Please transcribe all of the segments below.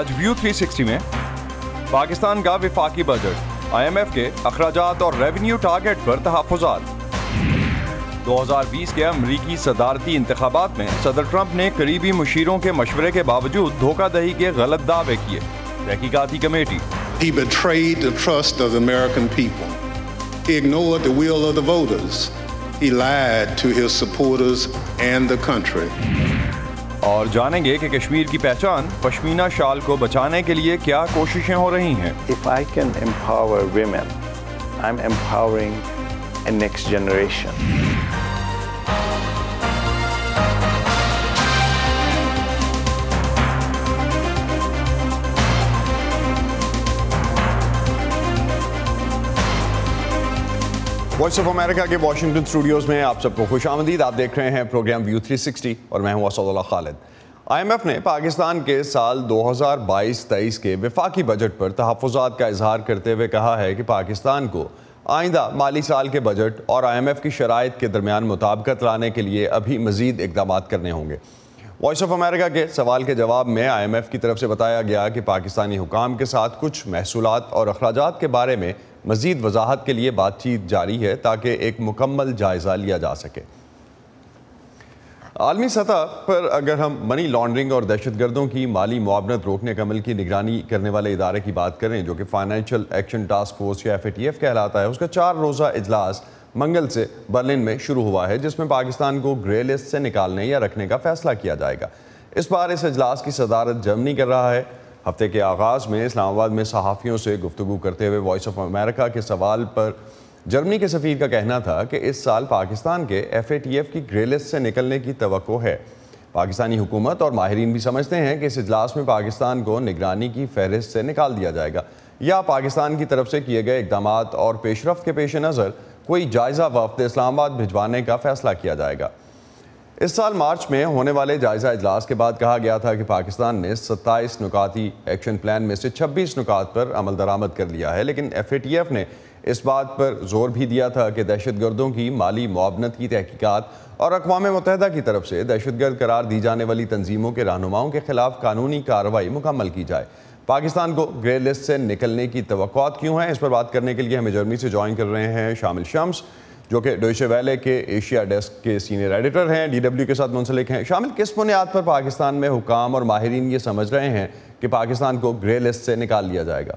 آج ویو 360 میں پاکستان کا وفاقی بجٹ، IMF کے اخراجات اور ریونیو ٹارگٹ پر تحفظات۔ 2020 کے امریکی صدارتی انتخابات میں صدر ٹرمپ نے قریبی مشیروں کے مشورے کے باوجود دھوکہ دہی کے غلط دعوے کیے۔ تحقیقاتی committee He betrayed the trust of the American people. He ignored the will of the voters. He lied to his supporters and the country. اور جانیں گے کہ کشمیر کی پہچان پشمینہ شال کو بچانے کے لیے کیا کوششیں ہو رہی ہیں۔ If I can empower women, I'm empowering a next generation. Voice of America کے واشنگٹن اسٹوڈیوز میں آپ سب کو خوش آمدید۔ آپ دیکھ رہے ہیں پروگرام ویو 360 اور میں ہوں اسد اللہ خالد۔ IMF نے پاکستان کے سال 2022-23 کے وفاقی بجٹ پر تحفظات کا اظہار کرتے ہوئے کہا ہے کہ پاکستان کو آئندہ مالی سال کے بجٹ اور IMF کی شرائط کے درمیان مطابقت لانے کے لیے ابھی مزید اقدامات کرنے ہوں گے۔ وائس آف امریکہ کے سوال کے جواب میں IMF کی طرف سے بتایا گیا کہ پاکستانی حکام کے ساتھ کچھ محصولات اور اخراجات کے بارے میں مزید وضاحت کے لیے بات چیت جاری ہے تاکہ ایک مکمل جائزہ لیا جا سکے۔ عالمی سطح پر اگر ہم منی لانڈرنگ اور دہشت گردوں کی مالی معاونت روکنے کے عمل کی نگرانی کرنے والے ادارے کی بات کریں جو کہ فائنینشل ایکشن ٹاسک فورس یا FATF کہلاتا ہے، اس کا 4 روزہ اجلاس منگل سے برلن میں شروع ہوا ہے جس میں پاکستان کو گرے لسٹ سے نکالنے یا رکھنے کا فیصلہ کیا جائے گا۔ اس بار اس اجلاس کی صدارت جرمنی کر رہا ہے۔ ہفتے کے آغاز میں اسلام آباد میں صحافیوں سے گفتگو کرتے ہوئے وائس آف امریکہ کے سوال پر جرمنی کے سفیر کا کہنا تھا کہ اس سال پاکستان کے FATF کی گرے لسٹ سے نکلنے کی توقع ہے۔ پاکستانی حکومت اور ماہرین بھی سمجھتے ہیں کہ اس اجلاس میں پاکستان کو نگرانی کی فہرست سے نکال دیا جائے گا یا پاکستان کی طرف سے کیے گئے اقدامات اور پیش رفت کے پیش نظر کوئی جائزہ وفد اسلام آباد بھجوانے کا فیصلہ کیا جائے گا۔ اس سال مارچ میں ہونے والے جائزہ اجلاس کے بعد کہا گیا تھا کہ پاکستان نے 27 نکاتی ایکشن پلان میں سے 26 نکات پر عمل درآمد کر لیا ہے، لیکن FATF نے اس بات پر زور بھی دیا تھا کہ دہشت گردوں کی مالی معاونت کی تحقیقات اور اقوام متحدہ کی طرف سے دہشت گرد قرار دی جانے والی تنظیموں کے رہنماؤں کے خلاف قانونی کارروائی مکمل کی جائے۔ پاکستان کو گرے لسٹ سے نکلنے کی توقعات کیوں ہیں، اس پر بات کرنے کے لیے ہمیں جرمنی سے جوائن کر رہے ہیں شامل شمس جو کہ ڈوئچے ویلے کے ایشیا ڈیسک کے سینئر ایڈیٹر ہیں، DW کے ساتھ منسلک ہیں۔ شامل، کس بنیاد پر پاکستان میں حکام اور ماہرین یہ سمجھ رہے ہیں کہ پاکستان کو گرے لسٹ سے نکال لیا جائے گا؟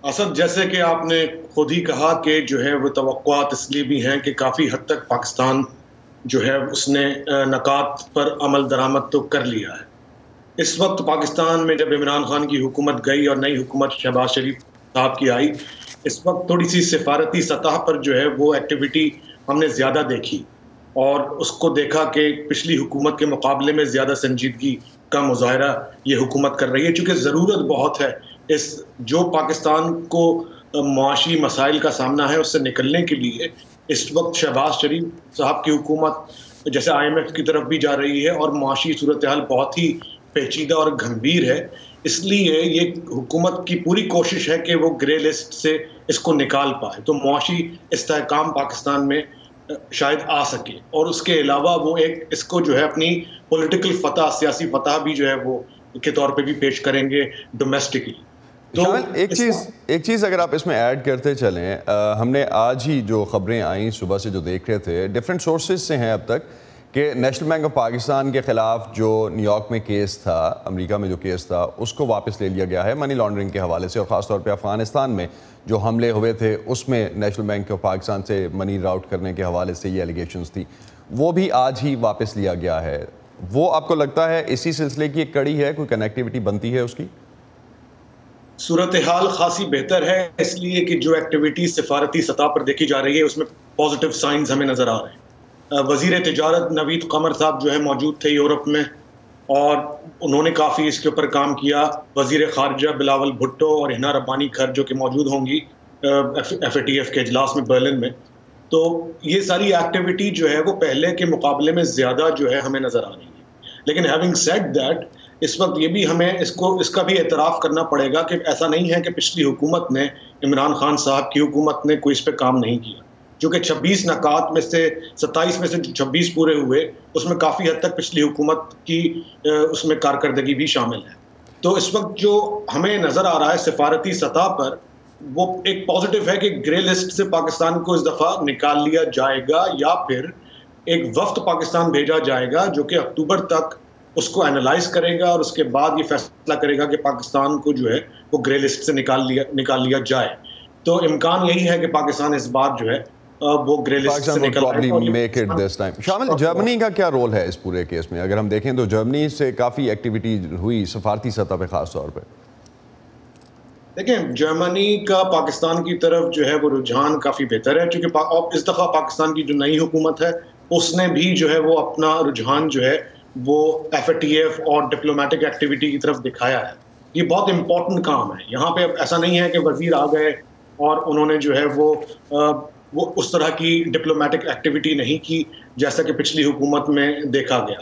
اسد، جیسے کہ آپ نے خود ہی کہا کہ جو ہے وہ توقعات اس لیے بھی ہیں کہ کافی حد تک پاکستان جو ہے اس نے نکات پر عمل درآمد تو کر لیا ہے۔ اس وقت پاکستان میں جب عمران خان کی حکومت گئی اور نئی حکومت شہباز شریف صاحب کی آئی، اس وقت تھوڑی سی سفارتی سطح پر جو ہے وہ ایکٹیویٹی ہم نے زیادہ دیکھی اور اس کو دیکھا کہ پچھلی حکومت کے مقابلے میں زیادہ سنجیدگی کا مظاہرہ یہ حکومت کر رہی ہے، چونکہ ضرورت بہت ہے اس جو پاکستان کو معاشی مسائل کا سامنا ہے اس سے نکلنے کے لیے۔ اس وقت شہباز شریف صاحب کی حکومت جیسے IMF کی طرف بھی جا رہی ہے اور معاشی صورتحال بہت ہی پیچیدہ اور گھمبیر ہے، اس لیے یہ حکومت کی پوری کوشش ہے کہ وہ گرے لسٹ سے اس کو نکال پائے تو معاشی استحکام پاکستان میں شاید آ سکے، اور اس کے علاوہ وہ ایک اس کو جو ہے اپنی پولیٹیکل فتح، سیاسی فتح بھی جو ہے وہ کے طور پہ بھی پیش کریں گے ڈومیسٹکلی۔ تو ایک چیز اگر آپ اس میں ایڈ کرتے چلیں، ہم نے آج ہی جو خبریں آئیں صبح سے جو دیکھ رہے تھے ڈیفرنٹ سورسز سے ہیں اب تک کہ نیشنل بینک آف پاکستان کے خلاف جو نیو یارک میں کیس تھا، امریکہ میں جو کیس تھا، اس کو واپس لے لیا گیا ہے منی لانڈرنگ کے حوالے سے، اور خاص طور پہ افغانستان میں جو حملے ہوئے تھے اس میں نیشنل بینک آف پاکستان سے منی راؤٹ کرنے کے حوالے سے یہ ایلیگیشنز تھی، وہ بھی آج ہی واپس لیا گیا ہے۔ وہ آپ کو لگتا ہے اسی سلسلے کی ایک کڑی ہے، کوئی کنیکٹیوٹی بنتی ہے اس کی؟ صورتحال خاصی بہتر ہے اس لیے کہ جو ایکٹیویٹی سفارتی سطح پر دیکھی جا رہی ہے اس میں پازیٹیو سائنز ہمیں نظر آ رہے ہیں۔ وزیر تجارت نوید قمر صاحب جو ہے موجود تھے یورپ میں اور انہوں نے کافی اس کے اوپر کام کیا۔ وزیر خارجہ بلاول بھٹو اور ہنا ربانی کھر جو کہ موجود ہوں گی FATF کے اجلاس میں برلن میں، تو یہ ساری ایکٹیویٹی جو ہے وہ پہلے کے مقابلے میں زیادہ جو ہے ہمیں نظر آ رہی ہے۔ لیکن ہیونگ سیڈ دیٹ، اس وقت یہ بھی ہمیں اس کا بھی اعتراف کرنا پڑے گا کہ ایسا نہیں ہے کہ پچھلی حکومت نے، عمران خان صاحب کی حکومت نے کوئی اس پہ کام نہیں کیا۔ جو کہ 26 نکات میں سے 27 میں سے 26 پورے ہوئے، اس میں کافی حد تک پچھلی حکومت کی اس میں کارکردگی بھی شامل ہے. تو اس وقت جو ہمیں نظر آ رہا ہے سفارتی سطح پر، وہ ایک پازیٹیو ہے کہ گرے لسٹ سے پاکستان کو اس دفعہ نکال لیا جائے گا، یا پھر ایک وفد پاکستان بھیجا جائے گا جو کہ اکتوبر تک اس کو اینالائز کرے گا اور اس کے بعد یہ فیصلہ کرے گا کہ پاکستان کو جو ہے وہ گرے لسٹ سے نکال لیا جائے. تو امکان یہی ہے کہ پاکستان اس بار جو ہے وہ گرے لسٹ سے نکل آئے. شامل جرمنی کا کیا رول ہے اس پورے کیس میں؟ اگر ہم دیکھیں تو جرمنی سے کافی ایکٹیویٹی ہوئی سفارتی سطح پہ خاص طور پہ. دیکھیں جرمنی کا پاکستان کی طرف جو ہے وہ رجحان کافی بہتر ہے، چونکہ اس دفعہ پاکستان کی جو نئی حکومت ہے اس نے بھی جو ہے وہ اپنا رجحان جو ہے وہ FATF اور ڈپلومیٹک ایکٹیویٹی کی طرف دکھایا ہے. یہ بہت امپورٹنٹ کام ہے. یہاں پہ ایسا نہیں ہے کہ وزیر آ گئے اور انہوں نے جو ہے وہ اس طرح کی ڈپلومیٹک ایکٹیویٹی نہیں کی جیسا کہ پچھلی حکومت میں دیکھا گیا.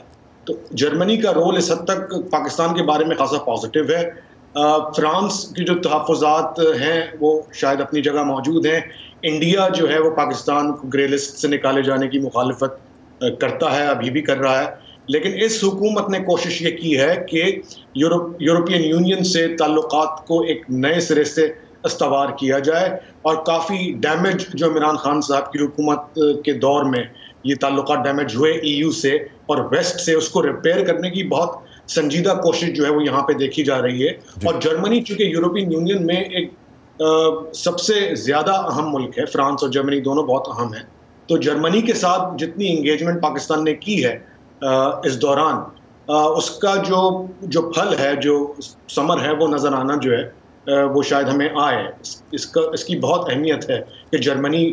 تو جرمنی کا رول اس حد تک پاکستان کے بارے میں خاصا پازیٹیو ہے. فرانس کی جو تحفظات ہیں وہ شاید اپنی جگہ موجود ہیں. انڈیا جو ہے وہ پاکستان کو گرے لسٹ سے نکالے جانے کی مخالفت کرتا ہے، ابھی بھی کر رہا ہے. لیکن اس حکومت نے کوشش یہ کی ہے کہ یورپین یونین سے تعلقات کو ایک نئے سرے سے استوار کیا جائے، اور کافی ڈیمیج جو عمران خان صاحب کی حکومت کے دور میں یہ تعلقات ڈیمیج ہوئے EU سے اور ویسٹ سے، اس کو ریپیئر کرنے کی بہت سنجیدہ کوشش جو ہے وہ یہاں پہ دیکھی جا رہی ہے. اور جرمنی چونکہ یورپین یونین میں ایک سب سے زیادہ اہم ملک ہے، فرانس اور جرمنی دونوں بہت اہم ہیں، تو جرمنی کے ساتھ جتنی انگیجمنٹ پاکستان نے کی ہے اس دوران، اس کا جو پھل ہے، جو ثمر ہے، وہ نظر آنا جو ہے وہ شاید ہمیں آئے. اس کی بہت اہمیت ہے کہ جرمنی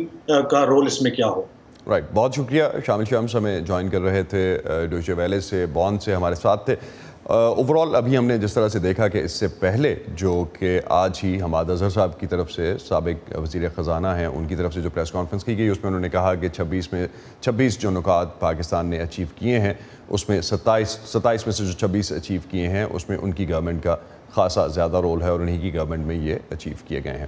کا رول اس میں کیا ہو. رائٹ، بہت شکریہ. شامل شمس ہمیں جوائن کر رہے تھے ڈوچے ویلے سے، بون سے ہمارے ساتھ تھے. اوورال ابھی ہم نے جس طرح سے دیکھا کہ اس سے پہلے جو کہ آج ہی حماد اظہر صاحب کی طرف سے، سابق وزیر خزانہ ہیں، ان کی طرف سے جو پریس کانفرنس کی گئی، اس میں انہوں نے کہا کہ 26 جو نکات پاکستان نے اچیو کیے ہیں، اس میں 27 میں سے جو 26 اچیو کیے ہیں اس میں ان کی گورنمنٹ کا خاصا زیادہ رول ہے، اور انہی کی گورنمنٹ میں یہ اچیو کیے گئے ہیں.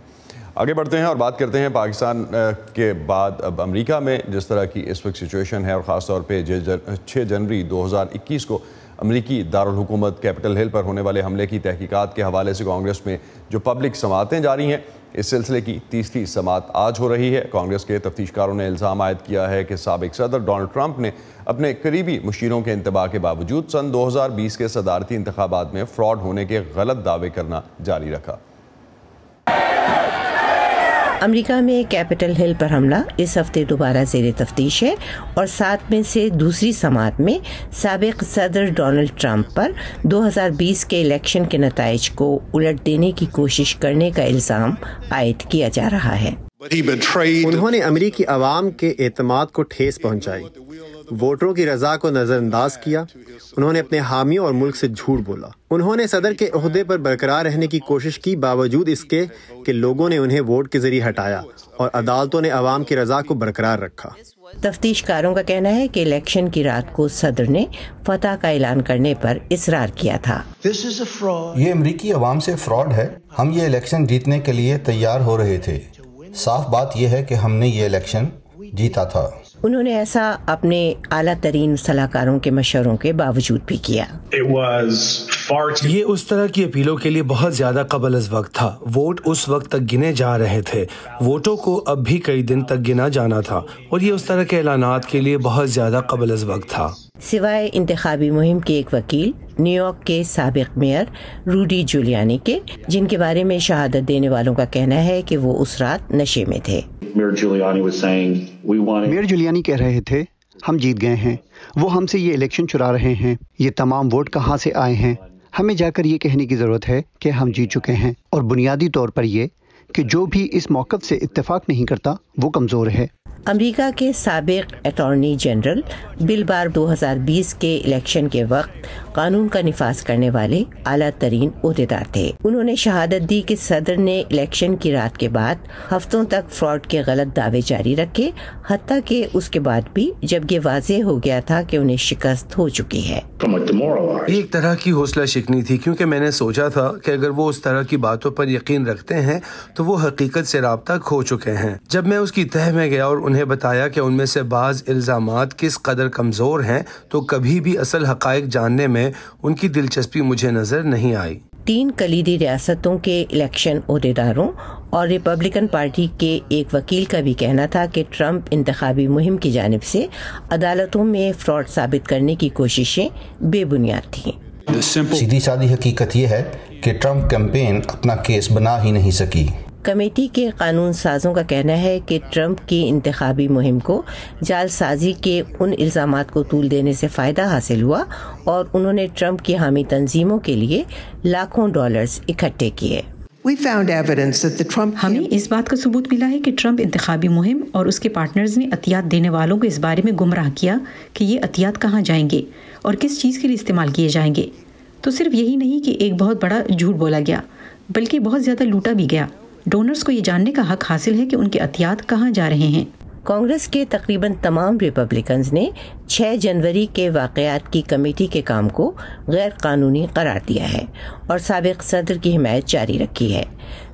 آگے بڑھتے ہیں اور بات کرتے ہیں پاکستان کے بعد اب امریکہ میں جس طرح کی اس وقت سچویشن ہے، اور خاص طور پہ 6 جنوری 2021 کو امریکی دارالحکومت کیپٹل ہل پر ہونے والے حملے کی تحقیقات کے حوالے سے کانگریس میں جو پبلک سماعتیں جاری ہیں، اس سلسلے کی تیسری سماعت آج ہو رہی ہے. کانگریس کے تفتیش کاروں نے الزام عائد کیا ہے کہ سابق صدر ڈونلڈ ٹرمپ نے اپنے قریبی مشیروں کے انتباہ کے باوجود سن 2020 کے صدارتی انتخابات میں فراڈ ہونے کے غلط دعوے کرنا جاری رکھا. امریکہ میں کیپٹل ہل پر حملہ اس ہفتے دوبارہ زیر تفتیش ہے، اور 7 میں سے دوسری سماعت میں سابق صدر ڈونلڈ ٹرمپ پر 2020 کے الیکشن کے نتائج کو الٹ دینے کی کوشش کرنے کا الزام عائد کیا جا رہا ہے. انہوں نے امریکی عوام کے اعتماد کو ٹھیس پہنچائی، ووٹروں کی رضا کو نظر انداز کیا. انہوں نے اپنے حامیوں اور ملک سے جھوٹ بولا. انہوں نے صدر کے عہدے پر برقرار رہنے کی کوشش کی، باوجود اس کے کہ لوگوں نے انہیں ووٹ کے ذریعے ہٹایا اور عدالتوں نے عوام کی رضا کو برقرار رکھا. تفتیش کاروں کا کہنا ہے کہ الیکشن کی رات کو صدر نے فتح کا اعلان کرنے پر اصرار کیا تھا. یہ امریکی عوام سے فراڈ ہے. ہم یہ الیکشن جیتنے کے لیے تیار ہو رہے تھے. صاف بات یہ ہے کہ ہم نے یہ الیکشن جیتا تھا. انہوں نے ایسا اپنے اعلیٰ ترین صلاح کاروں کے مشوروں کے باوجود بھی کیا. یہ اس طرح کی اپیلوں کے لیے بہت زیادہ قبل از وقت تھا. ووٹ اس وقت تک گنے جا رہے تھے. ووٹوں کو اب بھی کئی دن تک گنا جانا تھا، اور یہ اس طرح کے اعلانات کے لیے بہت زیادہ قبل از وقت تھا. سوائے انتخابی مہم کے ایک وکیل، نیو یارک کے سابق میئر روڈی جولیانی کے، جن کے بارے میں شہادت دینے والوں کا کہنا ہے کہ وہ اس رات نشے میں تھے. میئر جولیانی کہہ رہے تھے ہم جیت گئے ہیں، وہ ہم سے یہ الیکشن چرا رہے ہیں، یہ تمام ووٹ کہاں سے آئے ہیں. ہمیں جا کر یہ کہنے کی ضرورت ہے کہ ہم جیت چکے ہیں، اور بنیادی طور پر یہ کہ جو بھی اس موقف سے اتفاق نہیں کرتا وہ کمزور ہے. امریکہ کے سابق اٹارنی جنرل بل بار 2020 کے الیکشن کے وقت قانون کا نفاذ کرنے والے اعلیٰ ترین عہدیدار تھے. انہوں نے شہادت دی کہ صدر نے الیکشن کی رات کے بعد ہفتوں تک فراڈ کے غلط دعوے جاری رکھے، حتیٰ کہ اس کے بعد بھی جب یہ واضح ہو گیا تھا کہ انہیں شکست ہو چکی ہے. یہ ایک طرح کی حوصلہ شکنی تھی، کیونکہ میں نے سوچا تھا کہ اگر وہ اس طرح کی باتوں پر یقین رکھتے ہیں تو وہ حقیقت سے رابطہ کھو چکے ہیں. جب میں اس کی تہہ میں گیا اور انہیں انہیں بتایا کہ ان میں سے بعض الزامات کس قدر کمزور ہیں تو کبھی بھی اصل حقائق جاننے میں ان کی دلچسپی مجھے نظر نہیں آئی۔ 3 کلیدی ریاستوں کے الیکشن عہدیداروں اور ریپبلکن پارٹی کے ایک وکیل کا بھی کہنا تھا کہ ٹرمپ انتخابی مہم کی جانب سے عدالتوں میں فراڈ ثابت کرنے کی کوششیں بے بنیاد تھیں۔ سیدھی سادی حقیقت یہ ہے کہ ٹرمپ کیمپین اپنا کیس بنا ہی نہیں سکی۔ کمیٹی کے قانون سازوں کا کہنا ہے کہ ٹرمپ کی انتخابی مہم کو جعل سازی کے ان الزامات کو طول دینے سے فائدہ حاصل ہوا اور انہوں نے ٹرمپ کی حامی تنظیموں کے لیے لاکھوں ڈالرز اکٹھے کیے۔ ہمیں اس بات کا ثبوت ملا ہے کہ ٹرمپ انتخابی مہم اور اس کے پارٹنرز نے عطیات دینے والوں کو اس بارے میں گمراہ کیا کہ یہ عطیات کہاں جائیں گے اور کس چیز کے لیے استعمال کیے جائیں گے۔ تو صرف یہی نہیں کہ ایک بہت بڑا جھوٹ بولا گیا بلکہ بہت زیادہ لوٹا بھی گیا۔ ڈونرز کو یہ جاننے کا حق حاصل ہے کہ ان کے عطیات کہاں جا رہے ہیں۔ کانگریس کے تقریباً تمام ریپبلکنز نے 6 جنوری کے واقعات کی کمیٹی کے کام کو غیر قانونی قرار دیا ہے اور سابق صدر کی حمایت جاری رکھی ہے۔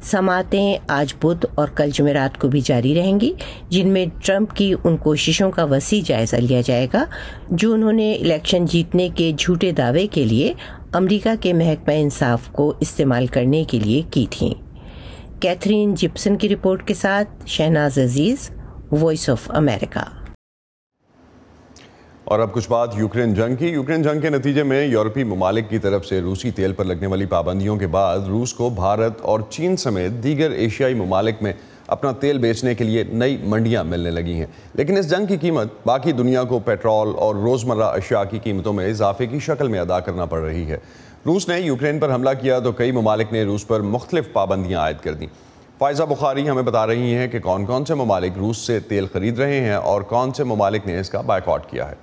سماعتیں آج بدھ اور کل جمعرات کو بھی جاری رہیں گی، جن میں ٹرمپ کی ان کوششوں کا وسیع جائزہ لیا جائے گا جو انہوں نے الیکشن جیتنے کے جھوٹے دعوے کے لیے امریکہ کے محکمہ انصاف کو استعمال کرنے کے لیے کی تھیں۔ کیتھرین جپسن کی رپورٹ کے ساتھ شہناز عزیز، وائس آف امریکہ۔ اور اب کچھ بات یوکرین جنگ کی۔ یوکرین جنگ کے نتیجے میں یورپی ممالک کی طرف سے روسی تیل پر لگنے والی پابندیوں کے بعد روس کو بھارت اور چین سمیت دیگر ایشیائی ممالک میں اپنا تیل بیچنے کے لیے نئی منڈیاں ملنے لگی ہیں، لیکن اس جنگ کی قیمت باقی دنیا کو پیٹرول اور روزمرہ اشیاء کی قیمتوں میں اضافے کی شکل میں ادا کرنا پڑ رہی ہے۔ روس نے یوکرین پر حملہ کیا تو کئی ممالک نے روس پر مختلف پابندیاں عائد کر دیں۔ فائزہ بخاری ہمیں بتا رہی ہیں کہ کون کون سے ممالک روس سے تیل خرید رہے ہیں اور کون سے ممالک نے اس کا بائیکاٹ کیا ہے۔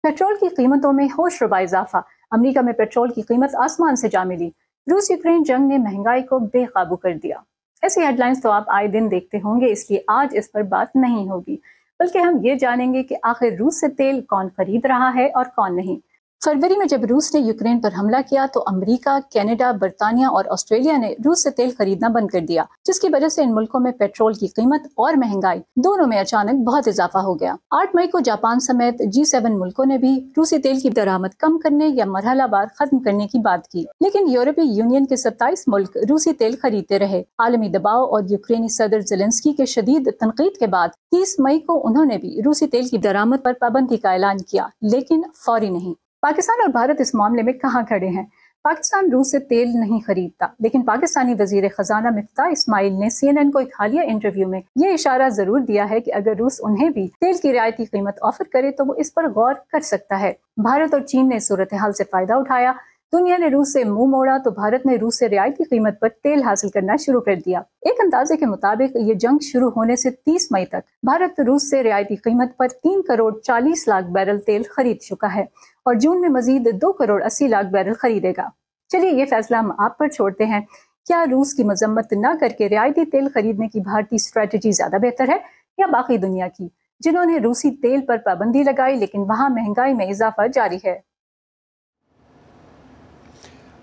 پیٹرول کی قیمتوں میں ہوش ربا اضافہ، امریکہ میں پیٹرول کی قیمت آسمان سے جا ملی، روس یوکرین جنگ نے مہنگائی کو بے قابو کر دیا۔ ایسی ہیڈ لائنز تو آپ آئے دن دیکھتے ہوں گے، اس لیے آج اس پر بات نہیں ہوگی، بلکہ ہم یہ جانیں گے کہ آخر روس سے تیل کون خرید رہا ہے اور کون نہیں۔ فروری میں جب روس نے یوکرین پر حملہ کیا تو امریکہ، کینیڈا، برطانیہ اور آسٹریلیا نے روس سے تیل خریدنا بند کر دیا، جس کی وجہ سے ان ملکوں میں پیٹرول کی قیمت اور مہنگائی دونوں میں اچانک بہت اضافہ ہو گیا۔ 8 مئی کو جاپان سمیت G7 ملکوں نے بھی روسی تیل کی درآمد کم کرنے یا مرحلہ وار ختم کرنے کی بات کی، لیکن یورپی یونین کے 27 ملک روسی تیل خریدتے رہے۔ عالمی دباؤ اور یوکرینی صدر زیلنسکی کے شدید تنقید کے بعد 30 مئی کو انہوں نے بھی روسی تیل کی درآمد پر پابندی کا اعلان کیا، لیکن فوری نہیں۔ پاکستان اور بھارت اس معاملے میں کہاں کھڑے ہیں؟ پاکستان روس سے تیل نہیں خریدتا، لیکن پاکستانی وزیر خزانہ مفتاح اسماعیل نے CNN کو ایک حالیہ انٹرویو میں یہ اشارہ ضرور دیا ہے کہ اگر روس انہیں بھی تیل کی رعایتی قیمت آفر کرے تو وہ اس پر غور کر سکتا ہے۔ بھارت اور چین نے اس صورتحال سے فائدہ اٹھایا، دنیا نے روس سے منہ موڑا تو بھارت نے روس سے رعایتی قیمت پر تیل حاصل کرنا شروع کر دیا۔ ایک اندازے کے مطابق یہ جنگ شروع ہونے سے 30 مئی تک بھارت روس سے رعایتی قیمت پر 3 کروڑ 40 لاکھ بیرل تیل خرید چکا ہے اور جون میں مزید 2 کروڑ 80 لاکھ بیرل خریدے گا۔ چلیے یہ فیصلہ ہم آپ پر چھوڑتے ہیں، کیا روس کی مذمت نہ کر کے رعایتی تیل خریدنے کی بھارتی اسٹریٹجی زیادہ بہتر ہے یا باقی دنیا کی، جنہوں نے روسی تیل پر پابندی لگائی لیکن وہاں مہنگائی میں اضافہ جاری ہے؟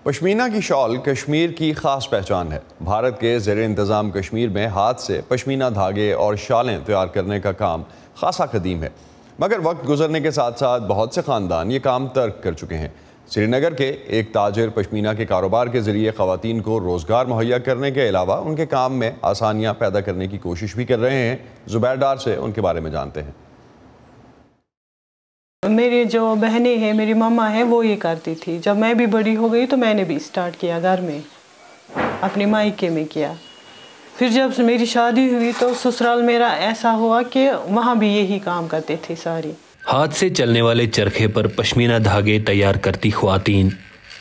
پشمینہ کی شال کشمیر کی خاص پہچان ہے۔ بھارت کے زیر انتظام کشمیر میں ہاتھ سے پشمینہ دھاگے اور شالیں تیار کرنے کا کام خاصا قدیم ہے، مگر وقت گزرنے کے ساتھ ساتھ بہت سے خاندان یہ کام ترک کر چکے ہیں۔ سری نگر کے ایک تاجر پشمینہ کے کاروبار کے ذریعے خواتین کو روزگار مہیا کرنے کے علاوہ ان کے کام میں آسانیاں پیدا کرنے کی کوشش بھی کر رہے ہیں۔ زبیر ڈار سے ان کے بارے میں جانتے ہیں۔ میری جو بہنیں ہیں، میری ماما ہے، وہ یہ کرتی تھی۔ جب میں بھی بڑی ہو گئی تو میں نے بھی اسٹارٹ کیا، گھر میں اپنے مائکے میں کیا۔ پھر جب میری شادی ہوئی تو سسرال میرا ایسا ہوا کہ وہاں بھی یہی کام کرتے تھے ساری۔ ہاتھ سے چلنے والے چرخے پر پشمینہ دھاگے تیار کرتی خواتین،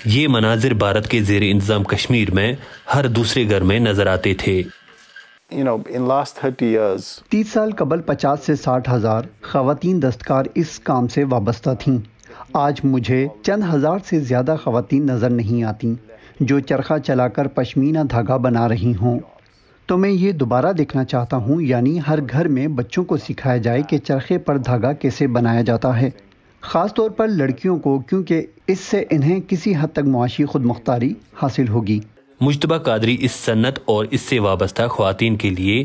یہ مناظر بھارت کے زیر انتظام کشمیر میں ہر دوسرے گھر میں نظر آتے تھے۔ 30 سال قبل 50 سے 60 ہزار خواتین دستکار اس کام سے وابستہ تھیں۔ آج مجھے چند ہزار سے زیادہ خواتین نظر نہیں آتی جو چرخہ چلا کر پشمینہ دھاگا بنا رہی ہوں۔ تو میں یہ دوبارہ دیکھنا چاہتا ہوں، یعنی ہر گھر میں بچوں کو سکھایا جائے کہ چرخے پر دھاگا کیسے بنایا جاتا ہے، خاص طور پر لڑکیوں کو، کیونکہ اس سے انہیں کسی حد تک معاشی خود مختاری حاصل ہوگی۔ مجتبیٰ قادری اس صنعت اور اس سے وابستہ خواتین کے لیے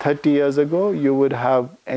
30 years ago, you would have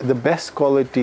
The best quality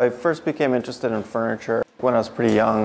I first became interested in furniture when I was pretty young.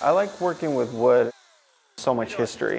I like working with wood. So much history.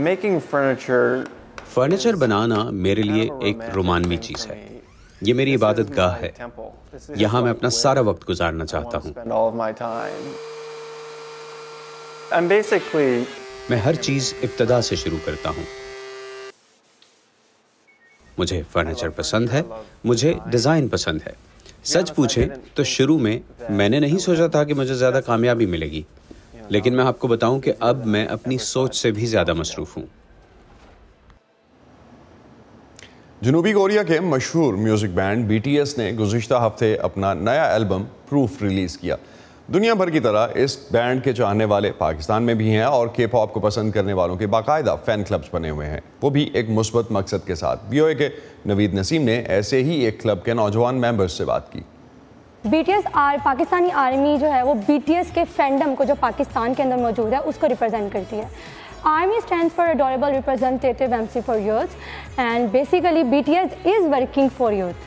Making furniture furniture بنانا میرے لیے ایک رومانوی چیز ہے. یہ میری عبادت گاہ ہے. یہاں میں اپنا سارا وقت گزارنا چاہتا ہوں. میں ہر چیز ابتدا سے شروع کرتا ہوں. مجھے فرنیچر پسند ہے, مجھے ڈیزائن پسند ہے. سچ پوچھیں تو شروع میں نے نہیں سوچا تھا کہ مجھے زیادہ کامیابی ملے گی, لیکن میں آپ کو بتاؤں کہ اب میں اپنی سوچ سے بھی زیادہ مصروف ہوں. جنوبی کوریا کے مشہور music band B T S نے گزشتہ ہفتے اپنا نیا البم پروف ریلیز کیا. دنیا بھر کی طرح اس بینڈ کے چاہنے والے پاکستان میں بھی ہیں اور کے پاپ کو پسند کرنے والوں کے باقاعدہ فین کلبز بنے ہوئے ہیں, وہ بھی ایک مثبت مقصد کے ساتھ. وی او اے کے نوید نسیم نے ایسے ہی ایک کلب کے نوجوان ممبرز سے بات کی. Be T S Pakistani army جو ہے وہ بی ٹی ایس کے فینڈم کو جو پاکستان کے اندر موجود ہے اس کو ریپرزینٹ کرتی ہے. Army stands for Adorable Representative MC for Youth, and basically BTS is working for youth.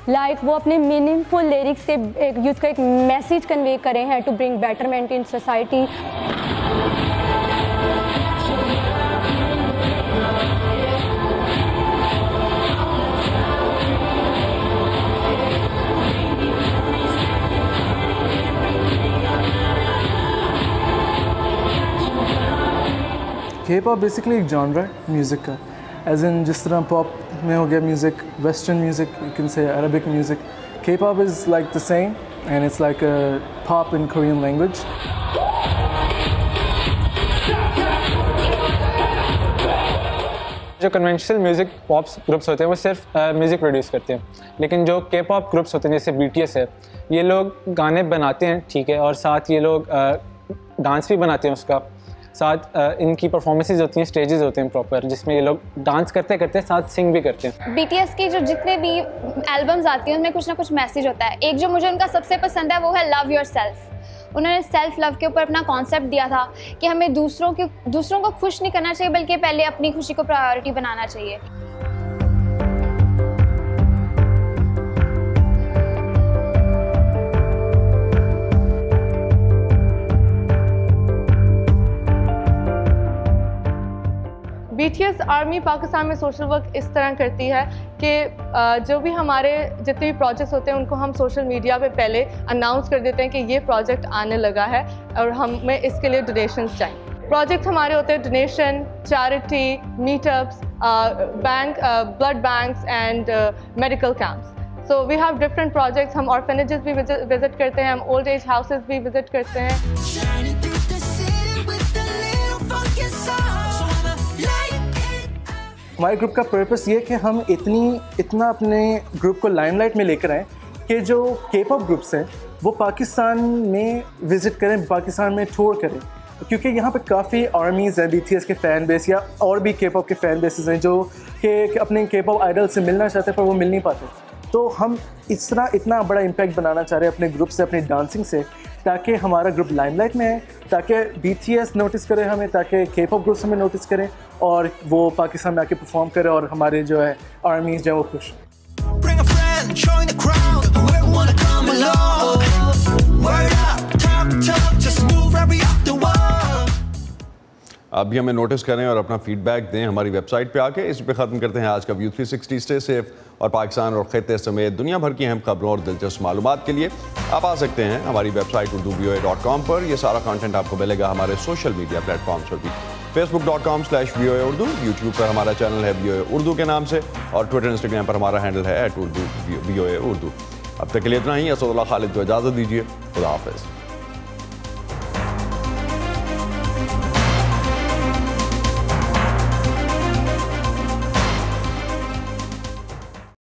Like وہ اپنے میننگ فل لیرکس سے یوتھ کو ایک میسیج کنوے کرے ہیں to bring betterment in society. کے پاپ بیسکلی ایک جانرا ہے میوزک کا, ایز ان جس طرح پاپ میں ہو گیا music, western music, you can say Arabic music. K pop is like the same and it's like pop in Korean language. جو کنونشنل میوزک پاپس گروپس ہوتے ہیں وہ صرف میوزک پروڈیوس کرتے ہیں, لیکن جو کے پاپ گروپس ہوتے ہیں جیسے بی ٹی ایس ہے, یہ لوگ گانے بناتے ہیں, ٹھیک ہے, اور ساتھ یہ لوگ ڈانس بھی بناتے ہیں اس کا. ساتھ ان کی پرفارمنسز ہوتی ہیں, اسٹیجز ہوتے ہیں پراپر, جس میں یہ لوگ ڈانس کرتے کرتے ساتھ سنگ بھی کرتے ہیں. بی ٹی ایس کی جو جتنے بھی البمز آتی ہیں ان میں کچھ نہ کچھ میسیج ہوتا ہے. ایک جو مجھے ان کا سب سے پسند ہے وہ ہے لو یور سیلف. انہوں نے سیلف لو کے اوپر اپنا کانسیپٹ دیا تھا کہ ہمیں دوسروں کو خوش نہیں کرنا چاہیے بلکہ پہلے اپنی خوشی کو پرائیورٹی بنانا چاہیے. Be T S army Pakistan میں سوشل ورک اس طرح کرتی ہے کہ جو بھی ہمارے جتنے بھی پروجیکٹس ہوتے ہیں ان کو ہم سوشل میڈیا پہ پہلے اناؤنس کر دیتے ہیں کہ یہ پروجیکٹ آنے لگا ہے اور ہمیں اس کے لیے ڈونیشنز چاہیے. پروجیکٹس ہمارے ہوتے ہیں donation, charity, meetups, blood banks and medical camps. So we have different projects. ہم آرفنیجز بھی وزٹ کرتے ہیں, ہم اولڈ ایج ہاؤسز بھی وزٹ کرتے ہیں. ہمارے گروپ کا پرپس یہ ہے کہ ہم اتنا اپنے گروپ کو لائم لائٹ میں لے کر آئیں کہ جو کے پاپ گروپس ہیں وہ پاکستان میں وزٹ کریں, پاکستان میں ٹور کریں, کیونکہ یہاں پہ کافی آرمیز ہیں بی ٹی ایس کے فین بیس یا اور بھی کے پاپ کے فین بیسز ہیں جو کہ اپنے کے پاپ آئیڈل سے ملنا چاہتے ہیں پر وہ مل نہیں پاتے. تو ہم اس طرح اتنا بڑا امپیکٹ بنانا چاہ رہے ہیں اپنے گروپ سے, اپنی ڈانسنگ سے, تاکہ ہمارا گروپ لائم لائٹ میں ہے, تاکہ بی ٹی ایس نوٹس کرے ہمیں, تاکہ کے پاپ گروپس ہمیں نوٹس کریں اور وہ پاکستان میں آ کے پرفارم کرے اور ہمارے جو ہے آرمیز جو ہے وہ خوش. آپ بھی ہمیں نوٹس کریں اور اپنا فیڈ بیک دیں ہماری ویب سائٹ پہ آ کے. اس پہ ختم کرتے ہیں آج کا ویو 360. اسٹے سیف اور پاکستان اور خطے سمیت دنیا بھر کی اہم خبروں اور دلچسپ معلومات کے لیے آپ آ سکتے ہیں ہماری ویب سائٹ urduvoa.com پر. یہ سارا کانٹینٹ آپ کو ملے گا ہمارے سوشل میڈیا پلیٹ فارمز پر بھی. facebook.com/VOA Urdu, یوٹیوب پر ہمارا چینل ہے VOA اردو کے نام سے, اور ٹویٹر انسٹاگرام پر ہمارا ہینڈل ہے @urdu VOA Urdu. اب تک کے لیے اتنا ہی. اسد اللہ خالد کو اجازت دیجیے. خدا حافظ.